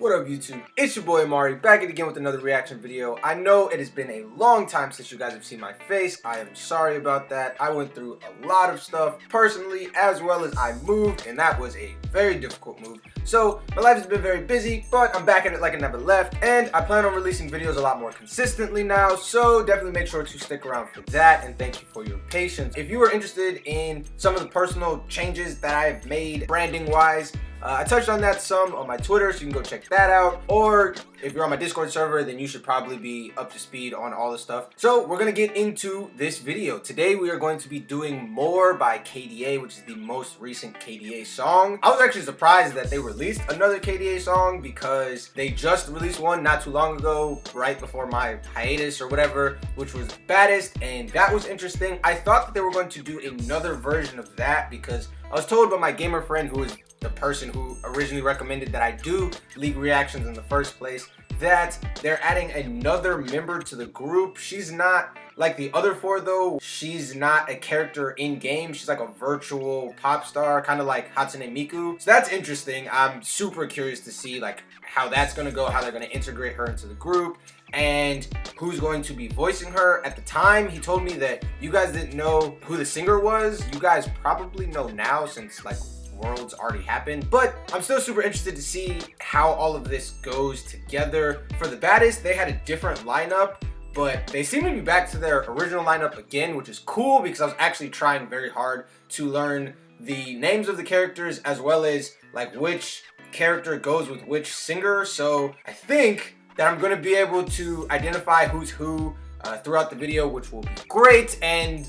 What up YouTube? It's your boy Amare, back again with another reaction video. I know it has been a long time since you guys have seen my face. I am sorry about that. I went through a lot of stuff personally, as well as I moved, and that was a very difficult move. So my life has been very busy, but I'm back at it like I never left, and I plan on releasing videos a lot more consistently now, so definitely make sure to stick around for that, and thank you for your patience. If you are interested in some of the personal changes that I have made branding wise, I touched on that some on my Twitter, so you can go check that out. Or if you're on my Discord server, then you should probably be up to speed on all the stuff. So we're going to get into this video. Today we are going to be doing More by KDA, which is the most recent KDA song. I was actually surprised that they released another KDA song because they just released one not too long ago, right before my hiatus or whatever, which was Baddest, and that was interesting. I thought that they were going to do another version of that because I was told by my gamer friend, who is the person who originally recommended that I do League reactions in the first place, that they're adding another member to the group. She's not like the other four though. She's not a character in game. She's like a virtual pop star, kind of like Hatsune Miku. So that's interesting. I'm super curious to see like how that's gonna go, how they're gonna integrate her into the group, and who's going to be voicing her. At the time, he told me that you guys didn't know who the singer was. You guys probably know now since like Worlds already happened, but I'm still super interested to see how all of this goes together. For the Baddest, they had a different lineup, but they seem to be back to their original lineup again, which is cool because I was actually trying very hard to learn the names of the characters as well as like which character goes with which singer. So I think that I'm going to be able to identify who's who throughout the video, which will be great and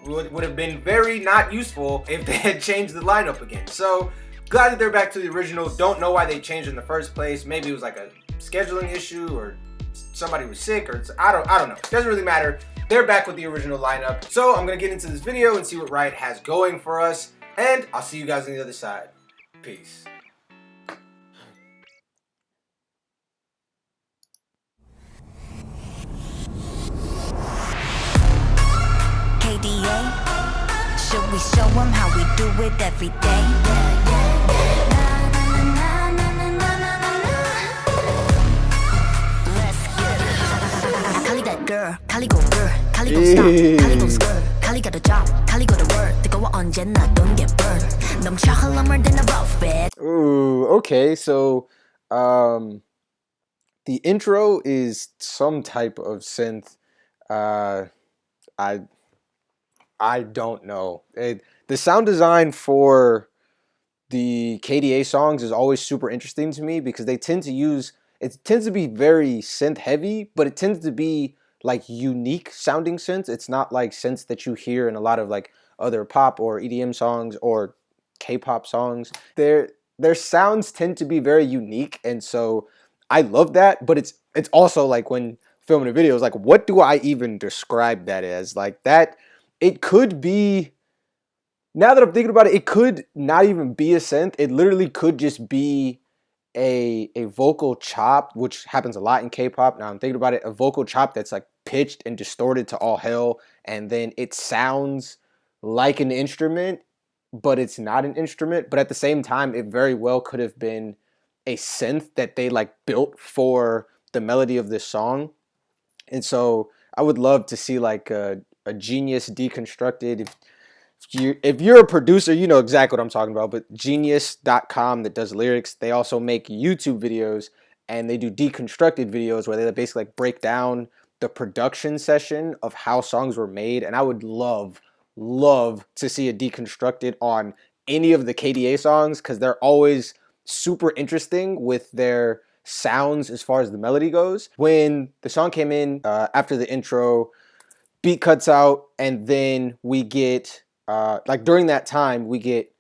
would have been very not useful if they had changed the lineup again. So glad that they're back to the original. Don't know why they changed in the first place. Maybe it was like a scheduling issue or somebody was sick, or I don't know. It doesn't really matter. They're back with the original lineup. So I'm gonna get into this video and see what Riot has going for us, and I'll see you guys on the other side. Peace. KDA, should we show them how we do it every day? Let's get it. Kali that girl, Kali go girl, Kali go stop, Kali go skirt, Kali got a job, Kali got a word. To go on Jenna, don't get burned. 넘쳐 흘러물 than a rough bed. Ooh, okay, so the intro is some type of synth. I don't know. The sound design for the KDA songs is always super interesting to me because they tend to use, it tends to be very synth heavy, but it tends to be like unique sounding synths. It's not like synths that you hear in a lot of like other pop or EDM songs or K-pop songs. Their sounds tend to be very unique, and so I love that, but it's also like when filming a video, it's like, what do I even describe that as? Like that, it could be, now that I'm thinking about it, it could not even be a synth. It literally could just be a vocal chop, which happens a lot in K-pop. Now I'm thinking about it, a vocal chop that's like pitched and distorted to all hell, and then it sounds like an instrument, but it's not an instrument. But at the same time, it very well could have been a synth that they like built for the melody of this song. And so I would love to see like a Genius deconstructed. If you're a producer, you know exactly what I'm talking about. But Genius.com, that does lyrics, they also make YouTube videos, and they do deconstructed videos where they basically like break down the production session of how songs were made. And I would love to see a deconstructed on any of the KDA songs because they're always super interesting with their sounds as far as the melody goes. When the song came in after the intro, beat cuts out, and then we get like during that time we get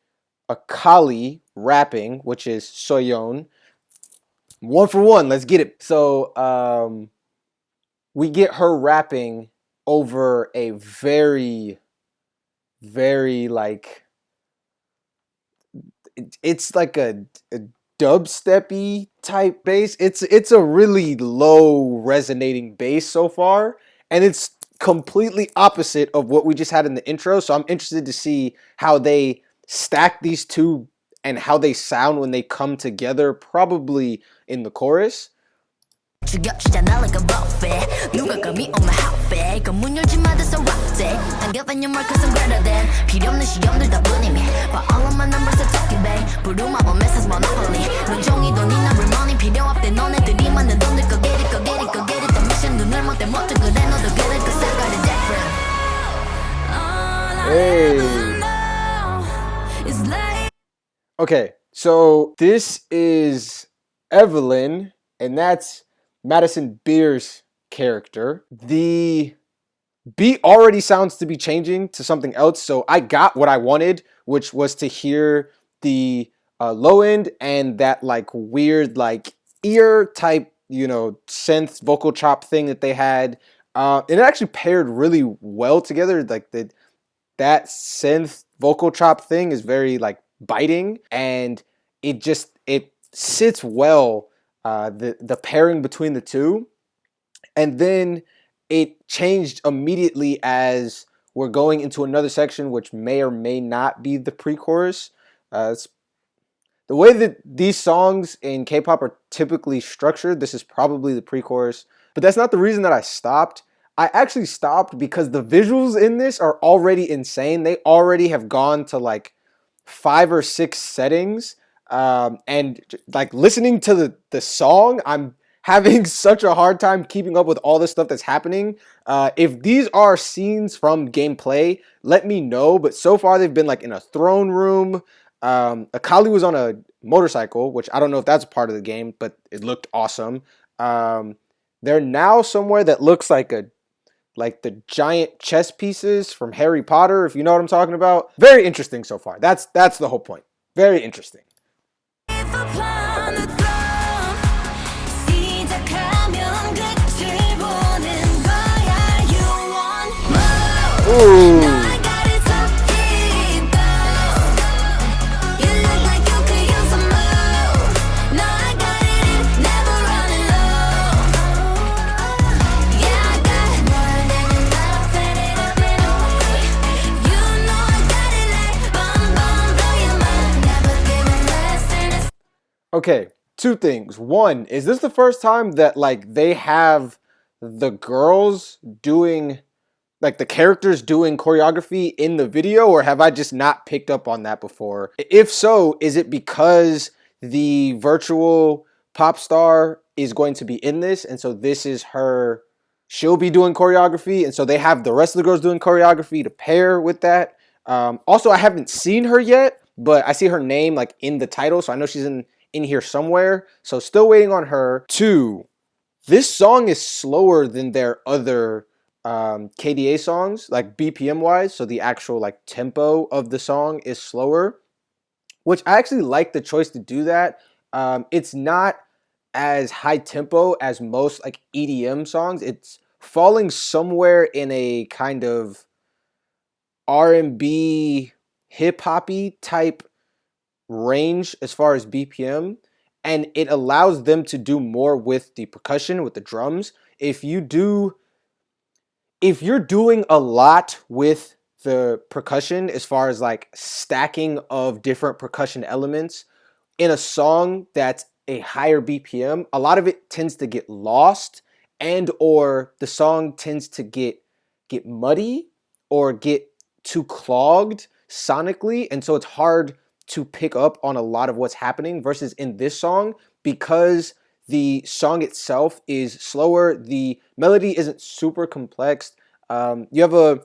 a Kali rapping, which is Soyeon. 1 for 1, let's get it. So we get her rapping over a very like, it's like a dubsteppy type bass. It's a really low resonating bass so far, and it's completely opposite of what we just had in the intro. So I'm interested to see how they stack these two and how they sound when they come together, probably in the chorus. 죽여주잖아 like a buffet 누가 감히 on my outfit 그 문 열지 마 that's a rock day I'm giving you more cause I'm greater than 필요 없는 시험들 다 뿐이미 But all of my numbers are talking babe 부루마법 메시지 monopoly 눈종이 돈이나 real money 필요 없대 너네들이 만든 돈들 go get it go get it go get it the mission 눈을 못 떼 못해 그래 너도 get it cause I got it different All I ever know is like Okay, so this is Evelyn, and that's Madison Beer's character. The beat already sounds to be changing to something else, so I got what I wanted, which was to hear the low end and that like weird like ear type, you know, synth vocal chop thing that they had. And it actually paired really well together. Like that synth vocal chop thing is very like biting, and it sits well. The pairing between the two, and then it changed immediately as we're going into another section, which may or may not be the pre-chorus. The way that these songs in K-pop are typically structured, this is probably the pre-chorus, but that's not the reason that I stopped. I actually stopped because the visuals in this are already insane. They already have gone to like 5 or 6 settings. And like listening to the song, I'm having such a hard time keeping up with all the stuff that's happening. If these are scenes from gameplay, let me know. But so far they've been like in a throne room. Akali was on a motorcycle, which I don't know if that's a part of the game, but it looked awesome. They're now somewhere that looks like the giant chess pieces from Harry Potter, if you know what I'm talking about. Very interesting so far. That's the whole point. Very interesting. Ooh. Okay, 2 things. One, is this the first time that like they have the girls doing, like the characters doing choreography in the video, or have I just not picked up on that before? If so, is it because the virtual pop star is going to be in this, and so this is her, she'll be doing choreography, and so they have the rest of the girls doing choreography to pair with that? Also, I haven't seen her yet, but I see her name like in the title, so I know she's in here somewhere, so still waiting on her. 2, this song is slower than their other KDA songs, like BPM wise, so the actual like tempo of the song is slower, which I actually like the choice to do that. It's not as high tempo as most like EDM songs. It's falling somewhere in a kind of R&B hip hoppy type range as far as BPM, and it allows them to do more with the percussion, with the drums. If you're doing a lot with the percussion as far as like stacking of different percussion elements in a song that's a higher BPM, a lot of it tends to get lost, and or the song tends to get muddy or get too clogged sonically, and so it's hard to pick up on a lot of what's happening. Versus in this song, because the song itself is slower, the melody isn't super complex. You have a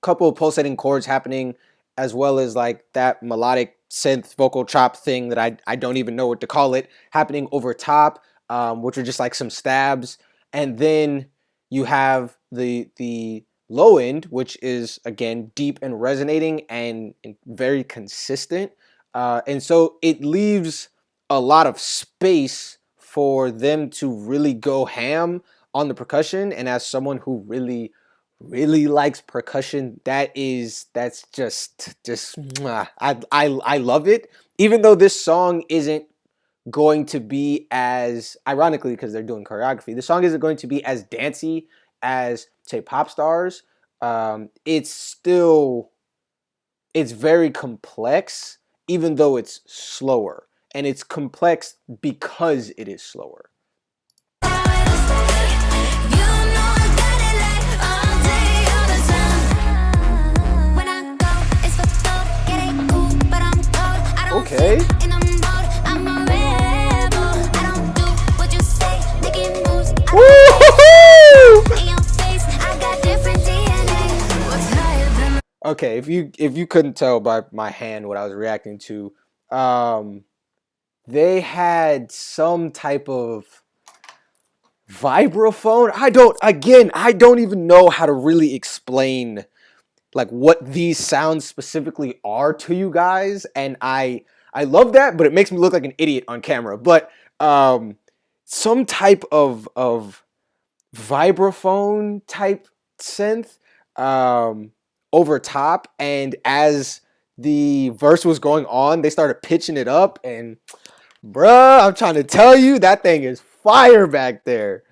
couple of pulsating chords happening, as well as like that melodic synth vocal chop thing that I don't even know what to call it, happening over top, which are just like some stabs. And then you have the low end, which is again deep and resonating and very consistent. And so it leaves a lot of space for them to really go ham on the percussion. And as someone who really likes percussion, that's just mwah. I love it. Even though this song isn't going to be as, ironically because they're doing choreography, the song isn't going to be as dancey as say Pop Stars. It's very complex, even though it's slower. and it's complex because it is slower. Okay. Okay, if you couldn't tell by my hand what I was reacting to, they had some type of vibraphone. I don't even know how to really explain like what these sounds specifically are to you guys, and I love that, but it makes me look like an idiot on camera. But some type of vibraphone type synth over top, and as the verse was going on, they started pitching it up, and bruh, I'm trying to tell you, that thing is fire back there.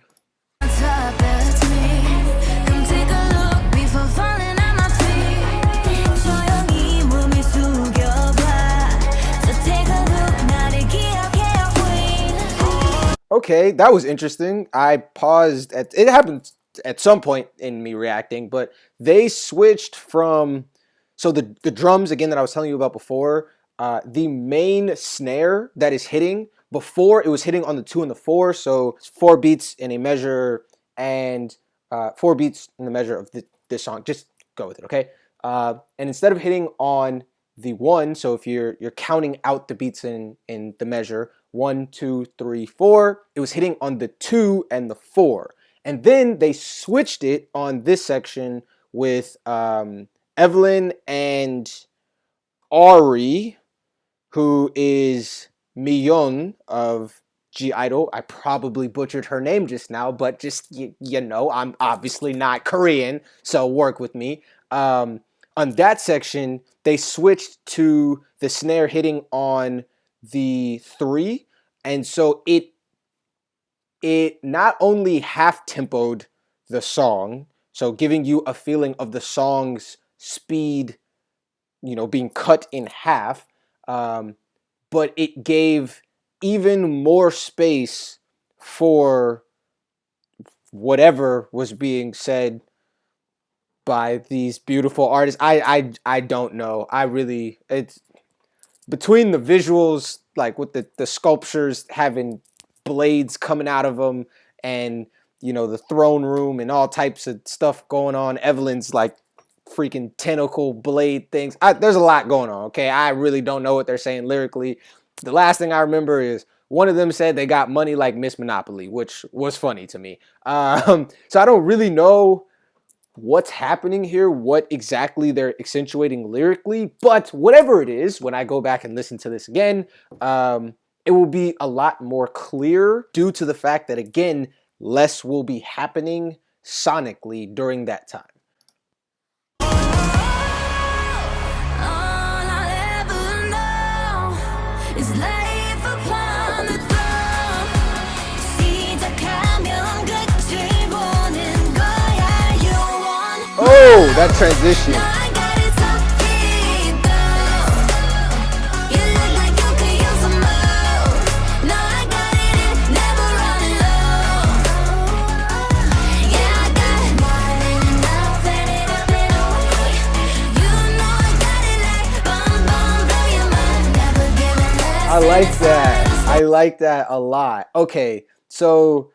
Okay, that was interesting. I paused at it happened at some point in me reacting, but they switched from so the drums again that I was telling you about before, the main snare that is hitting before it was hitting on the 2 and the 4, so it's 4 beats in a measure and 4 beats in the measure of this song. Just go with it, okay? And instead of hitting on the 1, so if you're counting out the beats in the measure 1, 2, 3, 4, it was hitting on the 2 and the 4, and then they switched it on this section with Evelyn and Ari, who is Miyeon of I-DLE. I probably butchered her name just now, but just you know, I'm obviously not Korean, so work with me. On that section, they switched to the snare hitting on the 3, and so it not only half tempoed the song, so giving you a feeling of the song's speed, you know, being cut in half, but it gave even more space for whatever was being said by these beautiful artists. I don't know. It's between the visuals, like with the sculptures having blades coming out of them, and you know, the throne room and all types of stuff going on. Evelyn's like freaking tentacle blade things. There's a lot going on, okay? I really don't know what they're saying lyrically. The last thing I remember is one of them said they got money like Miss Monopoly, which was funny to me. So I don't really know what's happening here, what exactly they're accentuating lyrically, but whatever it is, when I go back and listen to this again, it will be a lot more clear due to the fact that, again, less will be happening sonically during that time. Oh, that transition. I like that. I like that a lot. Okay, so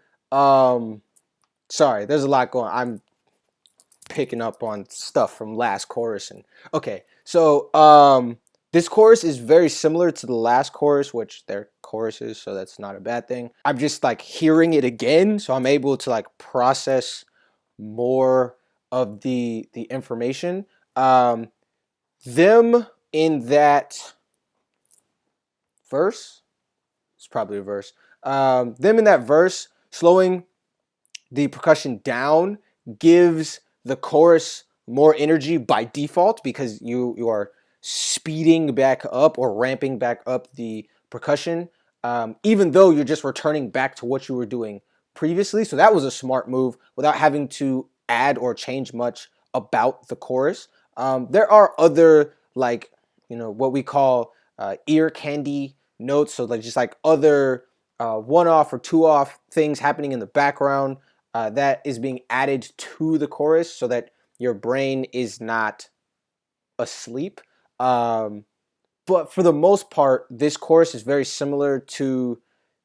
sorry, there's a lot going on. I'm picking up on stuff from last chorus, and okay, so this chorus is very similar to the last chorus, which they're choruses, so that's not a bad thing. I'm just like hearing it again, so I'm able to like process more of the information. Them in that verse, it's probably a verse. Them in that verse, slowing the percussion down gives the chorus more energy by default, because you are speeding back up or ramping back up the percussion, even though you're just returning back to what you were doing previously. So that was a smart move without having to add or change much about the chorus. There are other, like, you know, what we call ear candy notes, so like just like other one-off or two-off things happening in the background that is being added to the chorus so that your brain is not asleep. But for the most part, this chorus is very similar to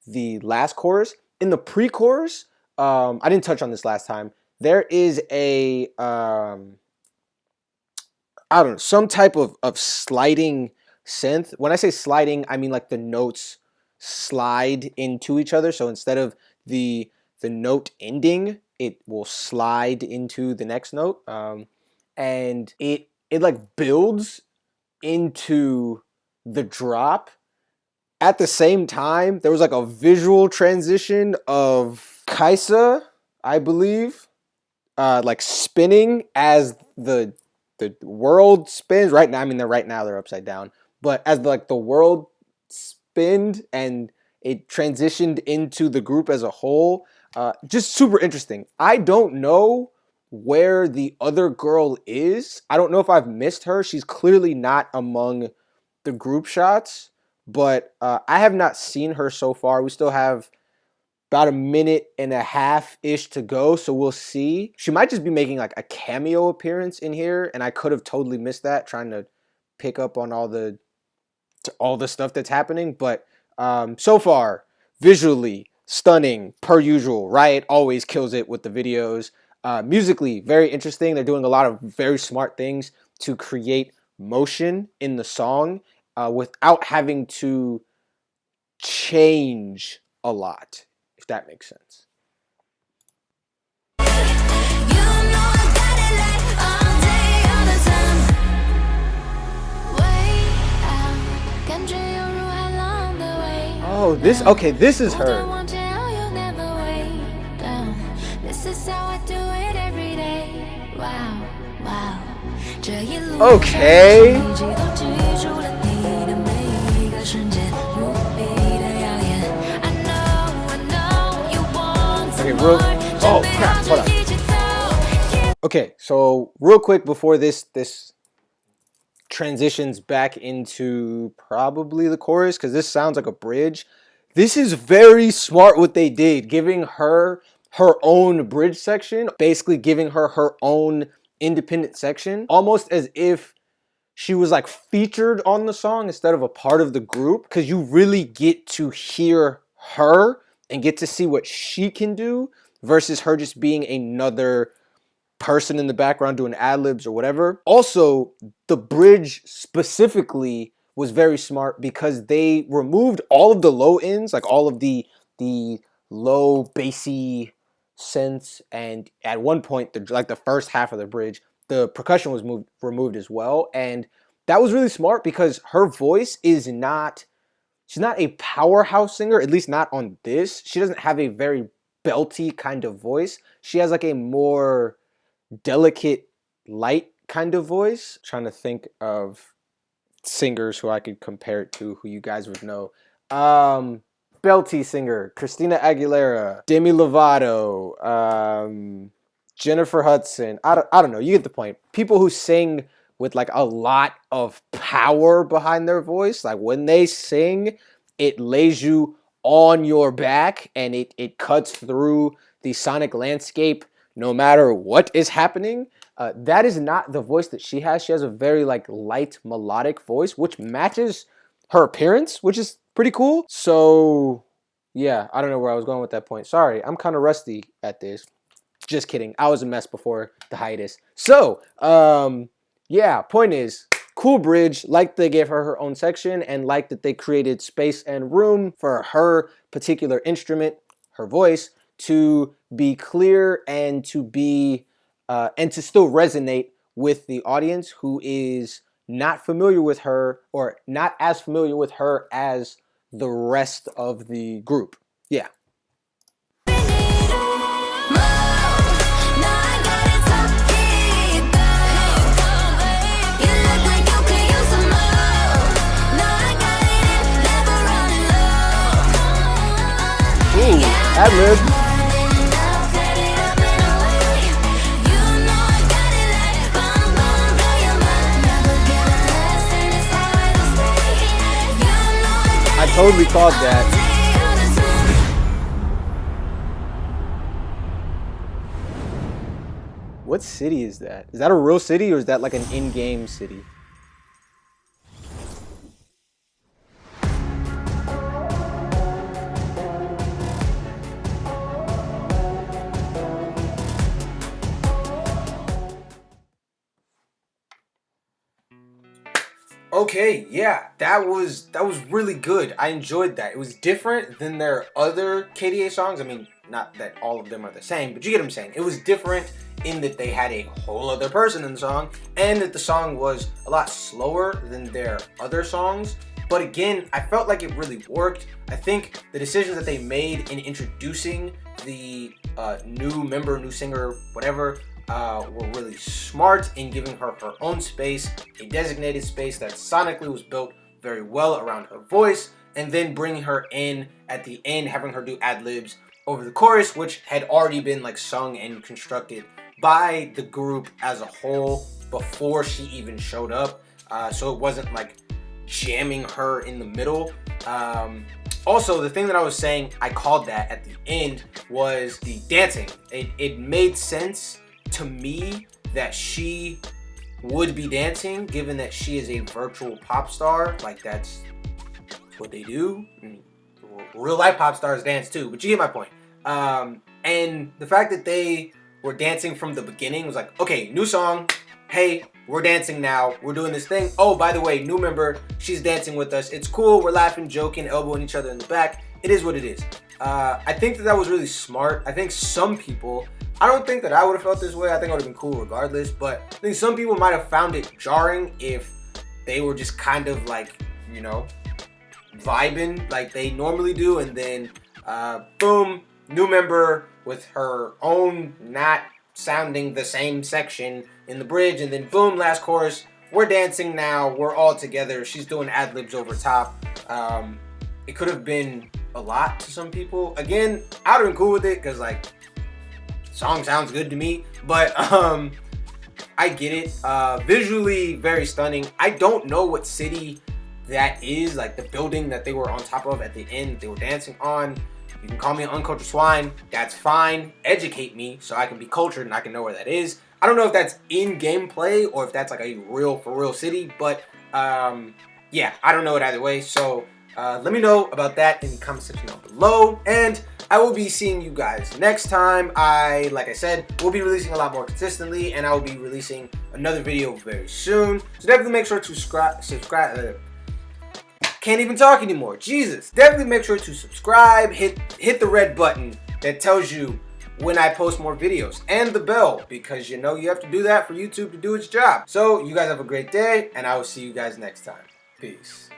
the last chorus. In the pre-chorus, I didn't touch on this last time. There is a I don't know, some type of sliding synth. When I say sliding, I mean like the notes slide into each other. So instead of the note ending, it will slide into the next note, and it like builds into the drop. At the same time, there was like a visual transition of Kaisa, I believe, like spinning as the world spins. Right now, I mean, right now they're upside down, but as the world spinned and it transitioned into the group as a whole, just super interesting. I don't know where the other girl is. I don't know if I've missed her. She's clearly not among the group shots, but I have not seen her so far. We still have about a minute and a half-ish to go, so we'll see. She might just be making like a cameo appearance in here, and I could have totally missed that, trying to pick up on all the stuff that's happening. But so far, visually stunning per usual. Riot always kills it with the videos. Musically, very interesting. They're doing a lot of very smart things to create motion in the song without having to change a lot, if that makes sense. Oh, this is her. Okay. Oh crap, hold on. Okay, so real quick before this transitions back into probably the chorus, because this sounds like a bridge. This is very smart what they did, giving her her own bridge section, basically giving her her own independent section, almost as if she was like featured on the song instead of a part of the group, because you really get to hear her and get to see what she can do versus her just being another person in the background doing ad-libs or whatever. Also, the bridge specifically was very smart because they removed all of the low ends, like all of the low bassy synths, and at one point, the first half of the bridge, the percussion was removed as well, and that was really smart because her voice is not, she's not a powerhouse singer, at least not on this. She doesn't have a very belty kind of voice. She has like a more delicate, light kind of voice. Trying to think of singers who I could compare it to, who you guys would know. Belty singer, Christina Aguilera, Demi Lovato, Jennifer Hudson. I don't know. You get the point. People who sing with like a lot of power behind their voice. Like when they sing, it lays you on your back and it cuts through the sonic landscape no matter what is happening. That is not the voice that she has. She has a very like light melodic voice, which matches her appearance, which is pretty cool. So yeah, I don't know where I was going with that point. Sorry, I'm kind of rusty at this. Just kidding. I was a mess before the hiatus. So yeah, point is, cool bridge. Like they gave her her own section, and like that they created space and room for her particular instrument, her voice, to be clear and to be and to still resonate with the audience who is not familiar with her, or not as familiar with her as the rest of the group. Yeah. Ad-lib. I totally called that. What city is that? Is that a real city or is that like an in-game city? Okay, yeah, that was really good. I enjoyed that. It was different than their other KDA songs. I mean, not that all of them are the same, but you get what I'm saying. It was different in that they had a whole other person in the song, and that the song was a lot slower than their other songs. But again, I felt like it really worked. I think the decisions that they made in introducing the new member, new singer, whatever, were really smart in giving her her own space, a designated space that sonically was built very well around her voice, and then bringing her in at the end, having her do ad-libs over the chorus, which had already been like sung and constructed by the group as a whole before she even showed up. So it wasn't like jamming her in the middle. Also, the thing that I was saying, I called that at the end, was the dancing. It made sense to me that she would be dancing, given that she is a virtual pop star. Like, that's what they do. I mean, real life pop stars dance too, but you get my point. And the fact that they were dancing from the beginning was like, okay, new song, hey, we're dancing now, we're doing this thing. Oh, by the way, new member, she's dancing with us. It's cool, we're laughing, joking, elbowing each other in the back. It is what it is. I think that was really smart. I think some people, I don't think that I would have felt this way. I think it would have been cool regardless, but I think some people might have found it jarring if they were just kind of like, you know, vibing like they normally do, and then boom, new member with her own not sounding the same section in the bridge, and then boom, last chorus, we're dancing now, we're all together, she's doing ad-libs over top. It could have been a lot to some people. Again, I would have been cool with it because like song sounds good to me, but I get it. Visually very stunning. I don't know what city that is, like the building that they were on top of at the end that they were dancing on. You can call me an uncultured swine, that's fine. Educate me so I can be cultured and I can know where that is. I don't know if that's in gameplay or if that's like a real for real city, but yeah, I don't know it either way. So let me know about that in the comment section down below, and I will be seeing you guys next time. Like I said, will be releasing a lot more consistently, and I will be releasing another video very soon. So definitely make sure to subscribe. Can't even talk anymore. Jesus. Definitely make sure to subscribe. Hit the red button that tells you when I post more videos, and the bell, because you know you have to do that for YouTube to do its job. So you guys have a great day, and I will see you guys next time. Peace.